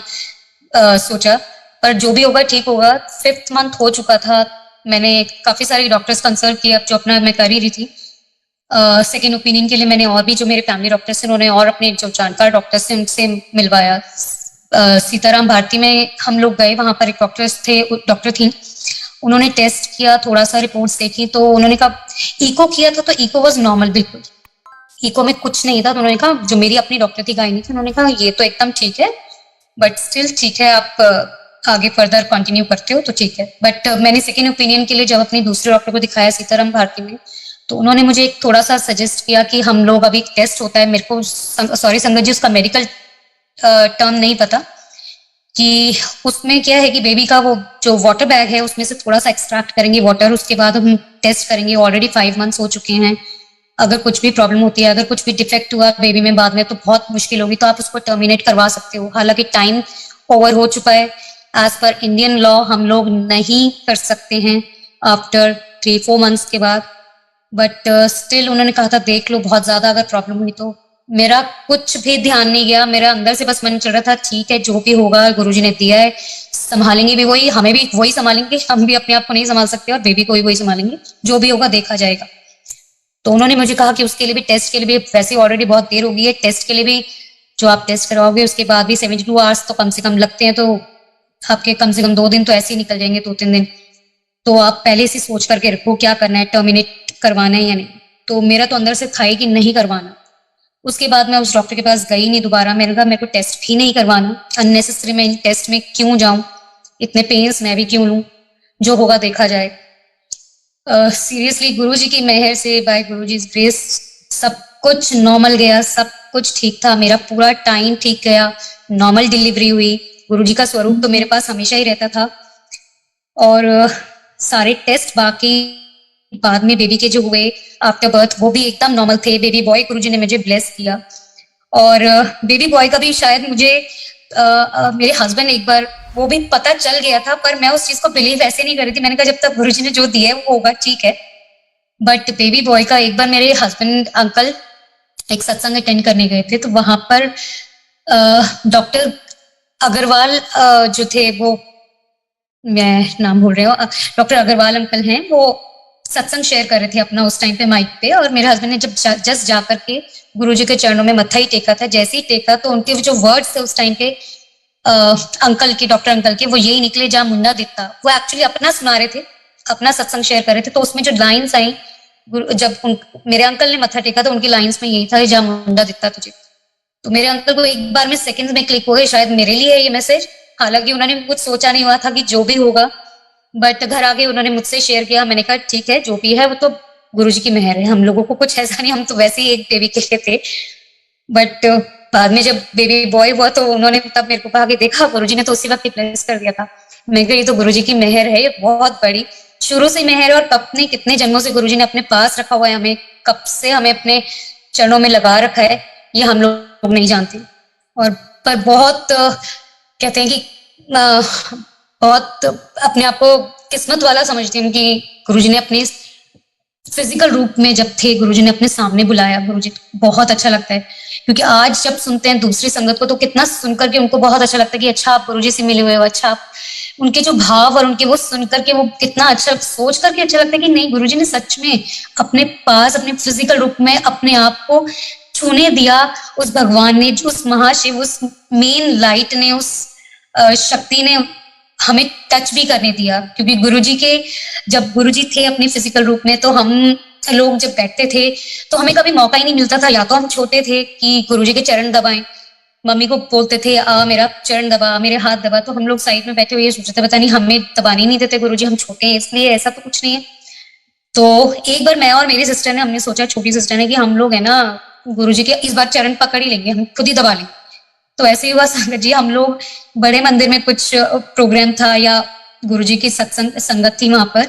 सोचा। पर जो भी होगा ठीक होगा। 5th month हो चुका था, मैंने काफी सारे डॉक्टर्स कंसल्ट किया, जो अपना मैं कर ही रही थी। सेकेंड ओपिनियन के लिए मैंने और भी जो मेरे फैमिली डॉक्टर्स थे उन्होंने और अपने जो जानकार डॉक्टर्स थे उनसे मिलवाया। सीताराम भारती में हम लोग गए, वहां पर एक डॉक्टर थी, उन्होंने टेस्ट किया, थोड़ा सा रिपोर्ट्स देखी, तो उन्होंने कहा, इको किया था तो इको वाज नॉर्मल, बिल्कुल इको में कुछ नहीं था। तो उन्होंने कहा, जो मेरी अपनी डॉक्टर थी गायनी थी, उन्होंने कहा ये तो एकदम ठीक है, बट स्टिल ठीक है, आप आगे फर्दर कंटिन्यू करते हो तो ठीक है। बट मैंने सेकेंड ओपिनियन के लिए जब अपनी दूसरे डॉक्टर को दिखाया सीताराम भारती में, तो उन्होंने मुझे एक थोड़ा सा सजेस्ट किया कि हम लोग अभी टेस्ट होता है, मेरे को सॉरी संगत जी उसका मेडिकल टर्म नहीं पता, कि उसमें क्या है कि बेबी का वो जो वाटर बैग है उसमें से थोड़ा सा एक्सट्रैक्ट करेंगे वाटर, उसके बाद हम टेस्ट करेंगे। ऑलरेडी 5 मंथ्स हो चुके हैं, अगर कुछ भी प्रॉब्लम होती है, अगर कुछ भी डिफेक्ट हुआ बेबी में बाद में तो बहुत मुश्किल होगी, तो आप उसको टर्मिनेट करवा सकते हो। हालांकि टाइम ओवर हो चुका है, एज पर इंडियन लॉ हम लोग नहीं कर सकते हैं आफ्टर 3-4 मंथ्स के बाद। बट स्टिल उन्होंने कहा था देख लो, बहुत ज्यादा अगर प्रॉब्लम हुई तो। मेरा कुछ भी ध्यान नहीं गया, मेरा अंदर से बस मन चल रहा था ठीक है जो भी होगा गुरुजी ने दिया है, संभालेंगे भी वही, हमें भी वही संभालेंगे, हम भी अपने आप को नहीं संभाल सकते और बेबी को भी वही संभालेंगे, जो भी होगा देखा जाएगा। तो उन्होंने मुझे कहा कि उसके लिए भी, टेस्ट के लिए भी, वैसे ऑलरेडी बहुत देर हो गई है, टेस्ट के लिए भी जो आप टेस्ट करवाओगे उसके बाद भी 72 आवर्स तो कम से कम लगते हैं, तो आपके कम से कम 2 दिन तो ऐसे ही निकल जाएंगे, 2-3 दिन। तो आप पहले से सोच करके रखो क्या करना है, टर्मिनेट करवाना है या नहीं। तो मेरा तो अंदर से था ही कि नहीं करवाना। उसके बाद मैं उस डॉक्टर के पास गई नहीं दोबारा, मैंने कहा मेरे को टेस्ट भी नहीं करवाना, अननेसेसरी मैं इन टेस्ट में क्यों जाऊं, इतने पेन्स मैं भी क्यों लूं, जो होगा देखा जाए। सीरियसली गुरु जी की मेहर से, बाय गुरु जी ग्रेस, सब कुछ नॉर्मल गया, सब कुछ ठीक था, मेरा पूरा टाइम ठीक गया, नॉर्मल डिलीवरी हुई। गुरु जी का स्वरूप तो मेरे पास हमेशा ही रहता था। और सारे टेस्ट बाकी बाद में बेबी के जो हुए आफ्टर बर्थ वो भी एकदम नॉर्मल थे। बेबी बॉय गुरुजी ने मुझे ब्लेस किया, और बेबी बॉय का भी शायद मुझे मेरे हस्बैंड एक बार, वो भी पता चल गया था, पर मैं उस चीज को बिलीव ऐसे नहीं कर रही थी। मैंने कहा जब तक गुरुजी ने जो दिया है वो होगा ठीक है। बट बेबी बॉय का एक बार मेरे हस्बैंड अंकल एक सत्संग अटेंड करने गए थे, तो वहां पर डॉक्टर अग्रवाल जो थे, वो मैं नाम भूल रही हूँ, डॉक्टर अग्रवाल अंकल हैं, वो सत्संग शेयर कर रहे थे अपना उस टाइम पे माइक पे, और मेरे हस्बैंड ने जब जस्ट जा करके गुरुजी के चरणों में मत्था ही टेका था, जैसे ही टेका तो उनके जो वर्ड्स थे उस टाइम पे अंकल के, डॉक्टर अंकल के, वो यही निकले, जा मुंडा दिता। वो एक्चुअली अपना सुना रहे थे, अपना सत्संग शेयर कर रहे थे, तो उसमें जो लाइन्स आई, जब मेरे अंकल ने मत्था टेका तो उनकी लाइन्स में यही था, जा मुंडा दिता तुझे। तो मेरे अंकल को एक बार में सेकंड में क्लिक हो गए, शायद मेरे लिए है ये मैसेज। हालांकि उन्होंने कुछ सोचा नहीं हुआ था कि जो भी होगा, बट घर आके उन्होंने मुझसे शेयर किया। मैंने कहा ठीक है जो भी है वो तो गुरुजी की मेहर है, हम लोगों को कुछ ऐसा नहीं, हम तो वैसे ही एक बेबी के लिए थे। बट बाद में जब बेबी बॉय हुआ तो उन्होंने तब मेरे को कहा कि देखा गुरुजी ने तो उसी वक्त ब्लेस कर दिया था। मैं कहा ये तो गुरुजी की मेहर है, ये बहुत बड़ी, शुरू से मेहर है, और कब ने कितने जन्मों से गुरुजी ने अपने पास रखा हुआ है हमें, कब से हमें अपने चरणों में लगा रखा है, ये हम लोग नहीं जानते। और पर बहुत कहते हैं कि बहुत अपने आप को किस्मत वाला समझती हूँ कि गुरुजी ने अपने फिजिकल रूप में जब थे, गुरुजी ने अपने सामने बुलाया। गुरुजी बहुत अच्छा लगता है, क्योंकि आज जब सुनते हैं दूसरी संगत को तो कितना सुनकर के उनको बहुत अच्छा लगता है कि अच्छा आप गुरुजी से मिले हुए हो, अच्छा आप, उनके जो भाव और उनके वो सुन करके वो कितना अच्छा, सोच करके अच्छा लगता है कि नहीं गुरुजी ने सच में अपने पास अपने फिजिकल रूप में अपने आप को छूने दिया। उस भगवान ने, उस महाशिव, उस मेन लाइट ने, उस शक्ति ने हमें टच भी करने दिया। क्योंकि गुरुजी के, जब गुरुजी थे अपने फिजिकल रूप में, तो हम लोग जब बैठते थे तो हमें कभी मौका ही नहीं मिलता था, या तो हम छोटे थे कि गुरुजी के चरण दबाएं, मम्मी को बोलते थे आ मेरा चरण दबा, मेरे हाथ दबा, तो हम लोग साइड में बैठे हुए ये सोचते थे पता नहीं हमें दबाने नहीं देते गुरुजी, हम छोटे हैं इसलिए, ऐसा तो कुछ नहीं है। तो एक बार मैं और मेरी सिस्टर ने, हमने सोचा, छोटी सिस्टर ने, कि हम लोग है ना गुरुजी के इस बार चरण पकड़ ही लेंगे, हम खुद ही दबा लेंगे। तो ऐसे ही हुआ संगत जी, हम लोग बड़े मंदिर में कुछ प्रोग्राम था या गुरुजी की सत्संग संगत थी, वहां पर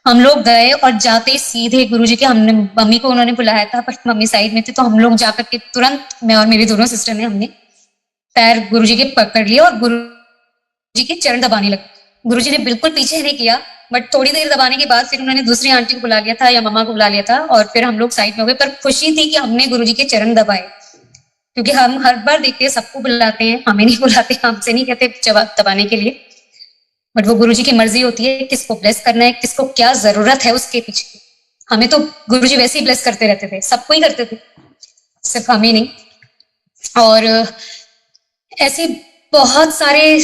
हम लोग गए और जाते सीधे गुरुजी के, हमने मम्मी को उन्होंने बुलाया था पर मम्मी साइड में थी, तो हम लोग जाकर के तुरंत मैं और मेरी दोनों सिस्टर ने, हमने पैर गुरुजी के पकड़ लिए और गुरुजी के चरण दबाने लगे। गुरुजी ने बिल्कुल पीछे नहीं किया, बट थोड़ी देर दबाने के बाद फिर उन्होंने दूसरी आंटी को बुला लिया था या मम्मा को बुला लिया था, और फिर हम लोग साइड में हो गए। पर खुशी थी कि हमने गुरुजी के चरण दबाए, क्योंकि हम हर बार देखते हैं सबको बुलाते हैं, हमें नहीं बुलाते, हमसे नहीं कहते जवाब दबाने के लिए। बट वो गुरुजी की मर्जी होती है किसको ब्लेस करना है, किसको क्या जरूरत है उसके पीछे। हमें तो गुरुजी वैसे ही ब्लेस करते रहते थे, सबको ही करते थे, सिर्फ हमें नहीं। और ऐसे बहुत सारे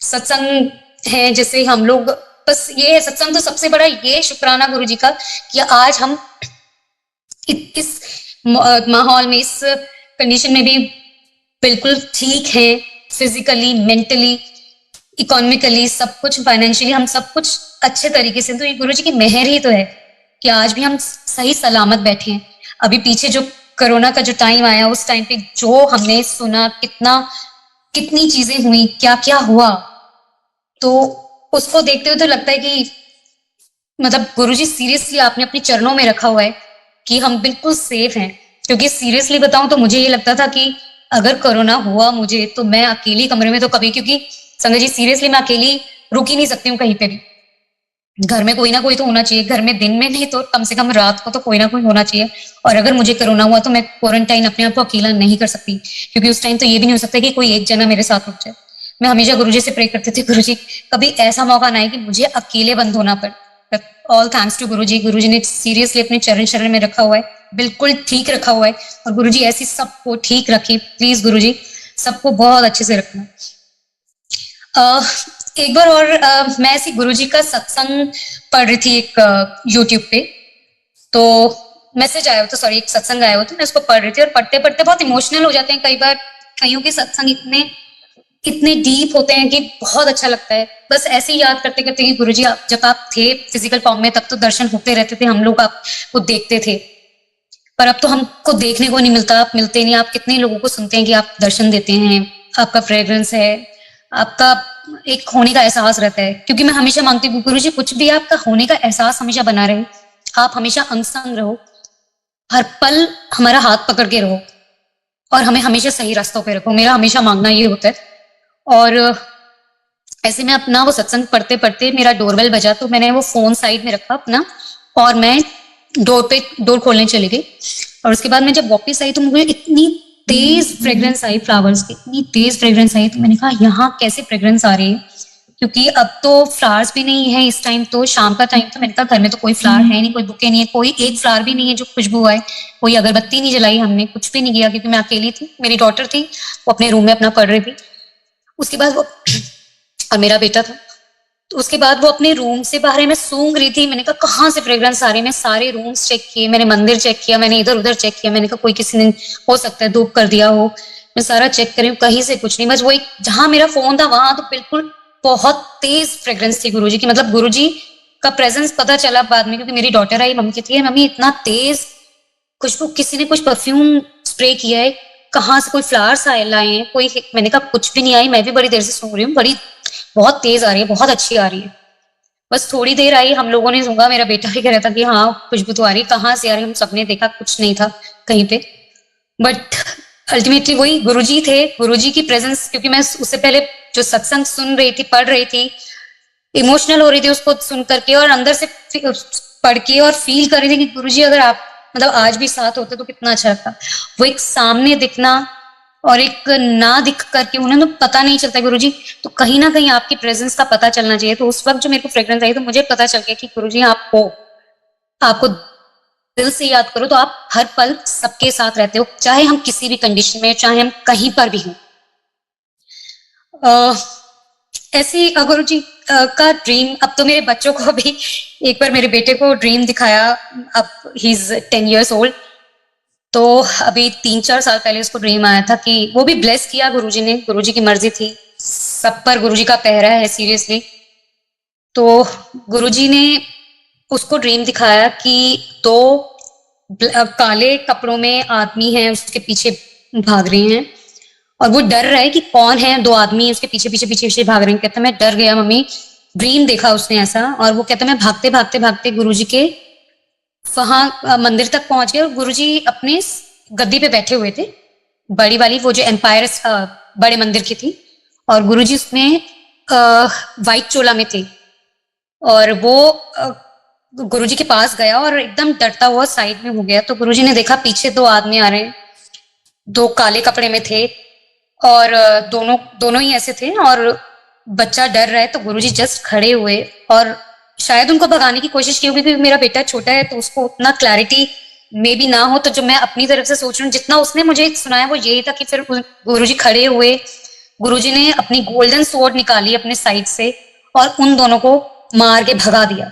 सत्संग हैं जैसे हम लोग, बस ये है सत्संग तो सबसे बड़ा ये शुक्राना गुरुजी का कि आज हम इस माहौल में, इस कंडीशन में भी बिल्कुल ठीक है, फिजिकली, मेंटली, इकोनॉमिकली, सब कुछ, फाइनेंशियली, हम सब कुछ अच्छे तरीके से। तो ये गुरुजी की मेहर ही तो है कि आज भी हम सही सलामत बैठे हैं। अभी पीछे जो कोरोना का जो टाइम आया, उस टाइम पे जो हमने सुना, कितना कितनी चीजें हुई, क्या क्या हुआ। तो उसको देखते हुए तो लगता है कि मतलब गुरुजी सीरियसली आपने अपने चरणों में रखा हुआ है कि हम बिल्कुल सेफ हैं। क्योंकि सीरियसली बताऊं तो मुझे ये लगता था कि अगर कोरोना हुआ मुझे तो मैं अकेली कमरे में तो कभी, क्योंकि संजय जी सीरियसली मैं अकेली रुक ही नहीं सकती हूँ कहीं पे भी। घर में कोई ना कोई तो होना चाहिए, घर में दिन में नहीं तो कम से कम रात को तो कोई ना कोई होना चाहिए। और अगर मुझे कोरोना हुआ तो मैं क्वारंटाइन अपने आप को अकेला नहीं कर सकती, क्योंकि उस टाइम तो ये भी नहीं हो सकता कि कोई एक जना मेरे साथ रुक जाए। मैं हमेशा गुरुजी से प्रे करती थी, गुरुजी कभी ऐसा मौका ना आए कि मुझे अकेले बंद होना पड़े। ऑल थैंक्स टू गुरुजी। गुरुजी ने सीरियसली अपने चरण शरण में रखा हुआ है, बिल्कुल ठीक रखा हुआ है। और गुरुजी ऐसी सबको ठीक रखे प्लीज गुरुजी, सबको बहुत अच्छे से रखना। एक बार और मैं ऐसी गुरुजी का सत्संग पढ़ रही थी एक यूट्यूब पे। तो मैसेज आया हो, तो सॉरी एक सत्संग आया हो, तो मैं उसको पढ़ रही थी और पढ़ते पढ़ते बहुत इमोशनल हो जाते हैं कई बार। कईयों के सत्संग इतने इतने डीप होते हैं कि बहुत अच्छा लगता है। बस ऐसे ही याद करते करते कि गुरुजी आप जब आप थे फिजिकल फॉर्म में तब तो दर्शन होते रहते थे, हम लोग आपको देखते थे। पर अब तो हमको देखने को नहीं मिलता, आप मिलते नहीं। आप कितने लोगों को सुनते हैं कि आप दर्शन देते हैं, आपका फ्रेग्रेंस है, आपका एक होने का एहसास रहता है। क्योंकि मैं हमेशा मांगती हूँ गुरुजी कुछ भी आपका होने का एहसास हमेशा बना रहे, आप हमेशा अंग संग रहो, हर पल हमारा हाथ पकड़ के रहो और हमें हमेशा सही रास्तों पे रखो। मेरा हमेशा मांगना ये होता है। और ऐसे में अपना वो सत्संग पढ़ते पढ़ते मेरा डोरबेल बजा, तो मैंने वो फोन साइड में रखा अपना और मैं डोर खोलने चली गई। और उसके बाद मैं जब वापस आई तो मुझे इतनी तेज फ्रेग्रेंस आई फ्लावर्स की, इतनी तेज फ्रेग्रेंस आई। तो मैंने कहा यहाँ कैसे फ्रेग्रेंस आ रही है, क्योंकि अब तो फ्लावर्स भी नहीं है इस टाइम, तो शाम का टाइम तो मैंने कहा घर में तो कोई फ्लावर है नहीं, कोई बुके नहीं है, कोई एक फ्लावर भी नहीं है जो खुशबू आए, कोई अगरबत्ती नहीं जलाई, हमने कुछ भी नहीं किया क्योंकि मैं अकेली थी। मेरी डॉटर थी वो अपने रूम में अपना पढ़ रही थी। उसके बाद वो और मेरा बेटा था। तो उसके बाद वो अपने रूम से बाहर है, मैं सूंघ रही थी। मैंने कहा कहाँ से फ्रेग्रेंस आ रही है। मैं सारे रूम्स चेक किए, मैंने मंदिर चेक किया, मैंने इधर उधर चेक किया। मैंने कहा कोई किसी ने हो सकता है धूप कर दिया हो। मैं सारा चेक करी, कहीं से कुछ नहीं। बस वो एक जहां मेरा फोन था वहां तो बिल्कुल बहुत तेज फ्रेग्रेंस थी गुरुजी की। मतलब गुरुजी का प्रेजेंस पता चला बाद में, क्योंकि मेरी डॉटर आई, मम्मी कहती है मम्मी इतना तेज खुशबू, किसी ने कुछ परफ्यूम स्प्रे किया है, कहाँ से कोई फ्लावर्स आए लाए हैं कोई। मैंने कहा कुछ भी नहीं आई, मैं भी बड़ी देर से सूंघ रही हूँ, बड़ी बहुत तेज आ रही है, बहुत अच्छी आ रही है। बस थोड़ी देर आई, हम लोगों ने सूंघा, मेरा बेटा भी कह रहा था कि हाँ खुशबू तो आ रही, कहाँ से आ रही। हम सबने देखा कुछ नहीं था कहीं पे। बट अल्टीमेटली वही गुरुजी थे, गुरुजी की प्रेजेंस। क्योंकि मैं उससे पहले जो सत्संग सुन रही थी, पढ़ रही थी, इमोशनल हो रही थी उसको सुन करके और अंदर से पढ़ के और फील कर रही थी कि गुरुजी अगर आप मतलब आज भी साथ होते तो कितना अच्छा लगता। वो एक सामने दिखना और एक ना दिख करके उन्हें तो पता नहीं चलता गुरुजी, तो कहीं ना कहीं आपकी प्रेजेंस का पता चलना चाहिए। तो उस वक्त जो मेरे को फ्रेग्रेंस आई तो मुझे पता चल गया कि गुरुजी आप हो, आपको दिल से याद करो तो आप हर पल सबके साथ रहते हो, चाहे हम किसी भी कंडीशन में, चाहे हम कहीं पर भी हों। ऐसी गुरु जी का ड्रीम, अब तो मेरे बच्चों को भी एक बार मेरे बेटे को ड्रीम दिखाया। अब ही इज 10 years old। तो अभी 3-4 साल पहले उसको ड्रीम आया था कि वो भी ब्लेस किया गुरुजी ने, गुरुजी की मर्जी थी, सब पर गुरुजी का पहरा है सीरियसली। तो गुरुजी ने उसको ड्रीम दिखाया कि दो काले कपड़ों में आदमी हैं उसके पीछे भाग रहे हैं और वो डर रहा है कि कौन है, दो आदमी उसके पीछे पीछे पीछे पीछे भाग रहे हैं। कहता मैं डर गया मम्मी, ड्रीम देखा उसने ऐसा। और वो कहता मैं भागते भागते भागते गुरुजी के वहां मंदिर तक पहुंच गए और गुरुजी अपने गद्दी पे बैठे हुए थे, बड़ी वाली वो जो एम्पायर बड़े मंदिर की थी। और गुरुजी उसमें वाइट चोला में थे और वो गुरुजी के पास गया और एकदम डरता हुआ साइड में हो गया। तो गुरुजी ने देखा पीछे दो आदमी आ रहे हैं, दो काले कपड़े में थे और दोनों दोनों ही ऐसे थे और बच्चा डर रहा है। तो गुरुजी जस्ट खड़े हुए और शायद उनको भगाने की कोशिश की होगी, क्योंकि मेरा बेटा छोटा है तो उसको उतना क्लैरिटी मे भी ना हो। तो जो मैं अपनी तरफ से सोच रही हूँ, जितना उसने मुझे सुनाया वो यही था कि फिर गुरुजी खड़े हुए, गुरुजी ने अपनी गोल्डन स्वॉर्ड निकाली अपने साइड से और उन दोनों को मार के भगा दिया।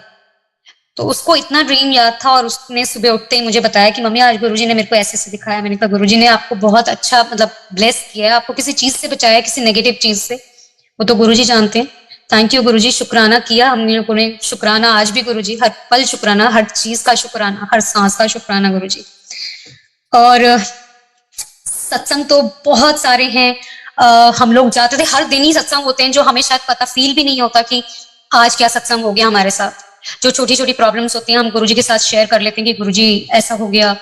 तो उसको इतना ड्रीम याद था और उसने सुबह उठते ही मुझे बताया कि मम्मी आज गुरुजी ने मेरे को ऐसे ऐसे दिखाया। मैंने कहा गुरुजी ने आपको बहुत अच्छा मतलब ब्लेस किया है, आपको किसी चीज से बचाया, किसी नेगेटिव चीज से, वो तो गुरुजी जानते हैं। थैंक यू गुरुजी, शुक्राना किया हम लोगों ने, शुक्राना आज भी गुरुजी, हर पल शुक्राना, हर चीज का शुक्राना, हर सांस का शुक्राना गुरुजी। और सत्संग तो बहुत सारे हैं। हम लोग जाते थे, हर दिन ही सत्संग होते हैं जो हमें शायद पता फील भी नहीं होता कि आज क्या सत्संग हो गया हमारे साथ। जो छोटी छोटी प्रॉब्लम्स होती हैं हम गुरुजी के साथ शेयर कर लेते हैं कि गुरुजी ऐसा हो गया,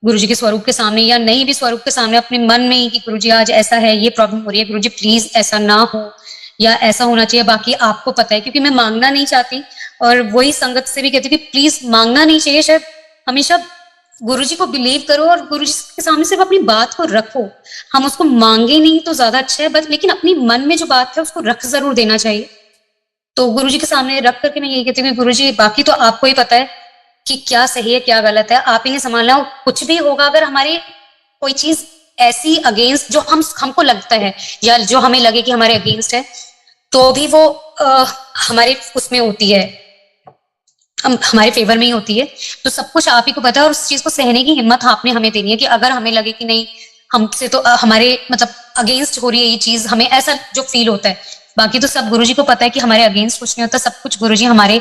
गुरुजी के स्वरूप के सामने या नहीं भी स्वरूप के सामने अपने मन में ही कि गुरुजी आज ऐसा है, ये प्रॉब्लम हो रही है, गुरुजी प्लीज ऐसा ना हो या ऐसा होना चाहिए, बाकी आपको पता है। क्योंकि मैं मांगना नहीं चाहती और वही संगत से भी कहती हूँ कि प्लीज मांगना नहीं चाहिए, शायद हमेशा गुरुजी को बिलीव करो और गुरुजी के सामने सिर्फ अपनी बात को रखो। हम उसको मांगे नहीं तो ज्यादा अच्छा है, बस लेकिन अपनी मन में जो बात है उसको रख जरूर देना चाहिए। तो गुरुजी के सामने रख करके मैं यही कहती हूँ कि गुरुजी बाकी तो आपको ही पता है कि क्या सही है क्या गलत है, आप ही ने संभालना। कुछ भी होगा अगर हमारे कोई चीज ऐसी अगेंस्ट जो हमको लगता है या जो हमें लगे कि हमारे अगेंस्ट है, तो भी वो हमारे उसमें होती है, हमारे फेवर में ही होती है। तो सब कुछ आप ही को पता है और उस चीज को सहने की हिम्मत आपने हमें देनी है कि अगर हमें लगे कि नहीं हमसे तो हमारे मतलब अगेंस्ट हो रही है ये चीज, हमें ऐसा जो फील होता है, बाकी तो सब गुरुजी को पता है कि हमारे अगेंस्ट कुछ नहीं होता, सब कुछ गुरुजी हमारे